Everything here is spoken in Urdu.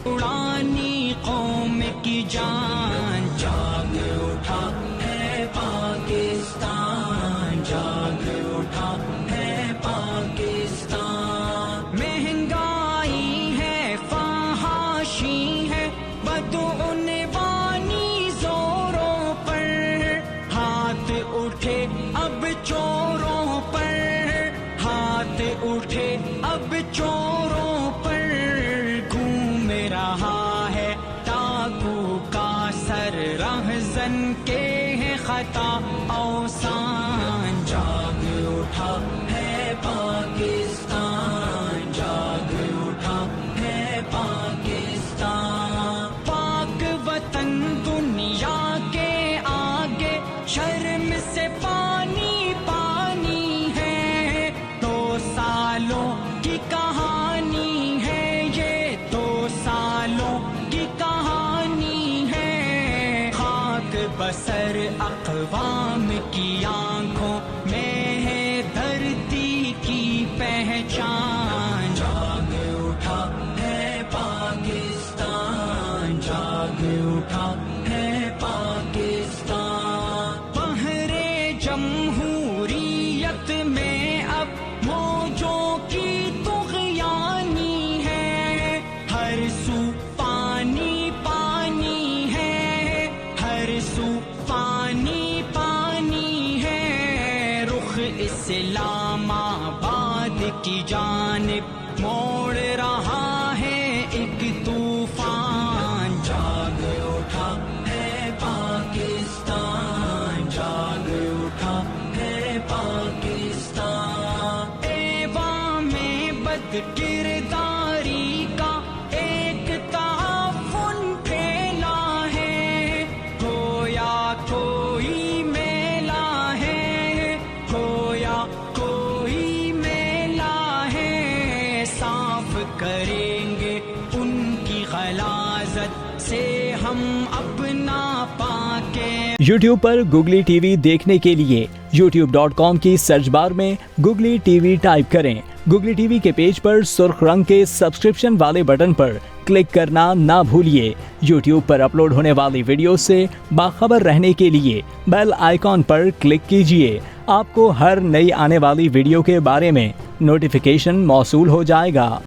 اڑانی قوم کی جان جاگ اٹھا ہے پاکستان، جاگ اٹھا ہے پاکستان۔ مہنگائی ہے، فحاشی ہے، بدعنوانی زوروں پر، ہاتھ اٹھے اب چوروں پر، ہاتھ اٹھے اب چوروں پر، گھوم رہا ہے ڈاکو کا سر، رہزن کے ہے خطا اوسان، جاگ اٹھا ہے پاکستان، جاگ اٹھا ہے پاکستان۔ پاک وطن دنیا کے آگے شرم سے پانی پانی ہے، 2 سالوں کی کہانی ہے یہ، 2 سالوں کی کہانی ہے، خاک بسر اقوام کی آنکھوں میں ہے دھرتی کی پہچان، جاگ اٹھا ہے پاکستان، جاگ اٹھا ہے پاکستان۔ بحر جمہوریت میں اب موجوں کی طغیانی ہے، ہر سو پانی پانی ہے، ہر سو پانی پانی ہے، رخ اسلام آباد کی جانب موڑ رہا ہے ایک طوفان، جاگ اٹھا ہے پاکستان، جاگ اٹھا ہے پاکستان۔ ایوان میں بد کرداری کا ایک تعفن پھیلا ہے، گویا کوئی میلہ ہے، گویا کوئی میلہ ہے، صاف کریں گے ان کی غلاظت سے ہم اپنا پاکے۔ یوٹیوب پر گوگلی ٹی وی دیکھنے کے لیے youtube.com کی سرچ بار میں گوگلی ٹی وی ٹائپ کریں۔ گوگلی ٹی وی کے پیج پر سرخ رنگ کے سبسکرپشن والے بٹن پر کلک کرنا نہ بھولیے۔ یوٹیوب پر اپلوڈ ہونے والی ویڈیو سے باخبر رہنے کے لیے بیل آئیکن پر کلک کیجیے۔ آپ کو ہر نئی آنے والی ویڈیو کے بارے میں نوٹیفیکیشن موصول ہو جائے گا۔